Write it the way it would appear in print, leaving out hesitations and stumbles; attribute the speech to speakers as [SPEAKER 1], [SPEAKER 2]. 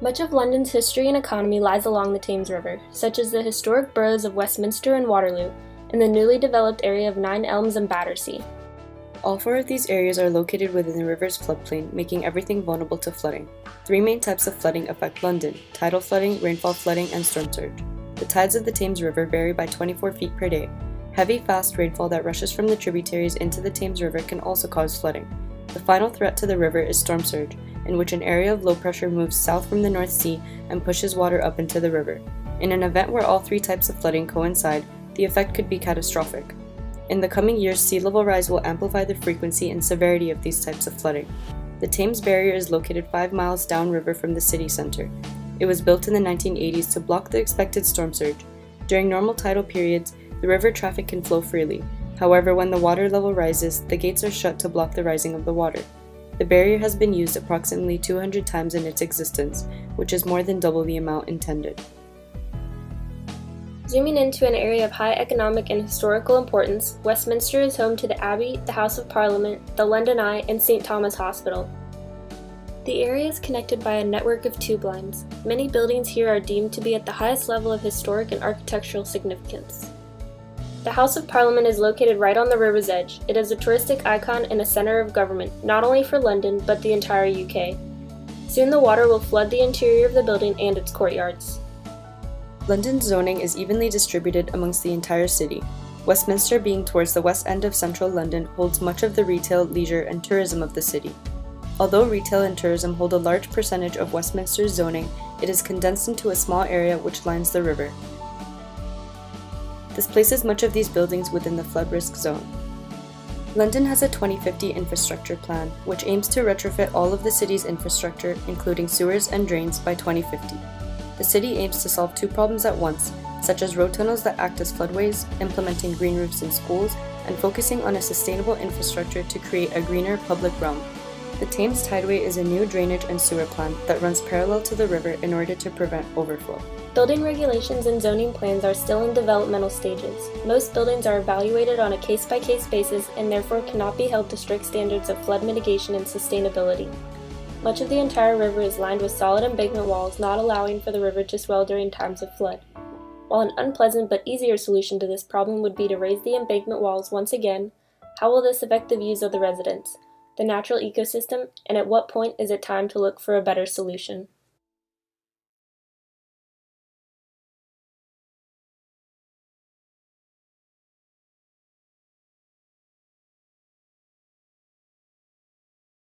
[SPEAKER 1] Much of London's history and economy lies along the Thames River, such as the historic boroughs of Westminster and Waterloo, and the newly developed area of Nine Elms and Battersea.
[SPEAKER 2] All four of these areas are located within the river's floodplain, making everything vulnerable to flooding. Three main types of flooding affect London: tidal flooding, rainfall flooding, and storm surge. The tides of the Thames River vary by 24 feet per day. Heavy, fast rainfall that rushes from the tributaries into the Thames River can also cause flooding. The final threat to the river is storm surge, in which an area of low pressure moves south from the North Sea and pushes water up into the river. In an event where all three types of flooding coincide, the effect could be catastrophic. In the coming years, sea level rise will amplify the frequency and severity of these types of flooding. The Thames Barrier is located 5 miles downriver from the city center. It was built in the 1980s to block the expected storm surge. During normal tidal periods, the river traffic can flow freely. However, when the water level rises, the gates are shut to block the rising of the water. The barrier has been used approximately 200 times in its existence, which is more than double the amount intended.
[SPEAKER 1] Zooming into an area of high economic and historical importance, Westminster is home to the Abbey, the House of Parliament, the London Eye, and St. Thomas Hospital. The area is connected by a network of tube lines. Many buildings here are deemed to be at the highest level of historic and architectural significance. The House of Parliament is located right on the river's edge. It is a touristic icon and a centre of government, not only for London, but the entire UK. Soon the water will flood the interior of the building and its courtyards.
[SPEAKER 2] London's zoning is evenly distributed amongst the entire city. Westminster, being towards the west end of central London, holds much of the retail, leisure, and tourism of the city. Although retail and tourism hold a large percentage of Westminster's zoning, it is condensed into a small area which lines the river. This places much of these buildings within the flood risk zone. London has a 2050 infrastructure plan, which aims to retrofit all of the city's infrastructure, including sewers and drains, by 2050. The city aims to solve two problems at once, such as road tunnels that act as floodways, implementing green roofs in schools, and focusing on a sustainable infrastructure to create a greener public realm. The Thames Tideway is a new drainage and sewer plan that runs parallel to the river in order to prevent overflow.
[SPEAKER 1] Building regulations and zoning plans are still in developmental stages. Most buildings are evaluated on a case-by-case basis and therefore cannot be held to strict standards of flood mitigation and sustainability. Much of the entire river is lined with solid embankment walls, not allowing for the river to swell during times of flood. While an unpleasant but easier solution to this problem would be to raise the embankment walls once again, how will this affect the views of the residents, the natural ecosystem, and at what point is it time to look for a better solution?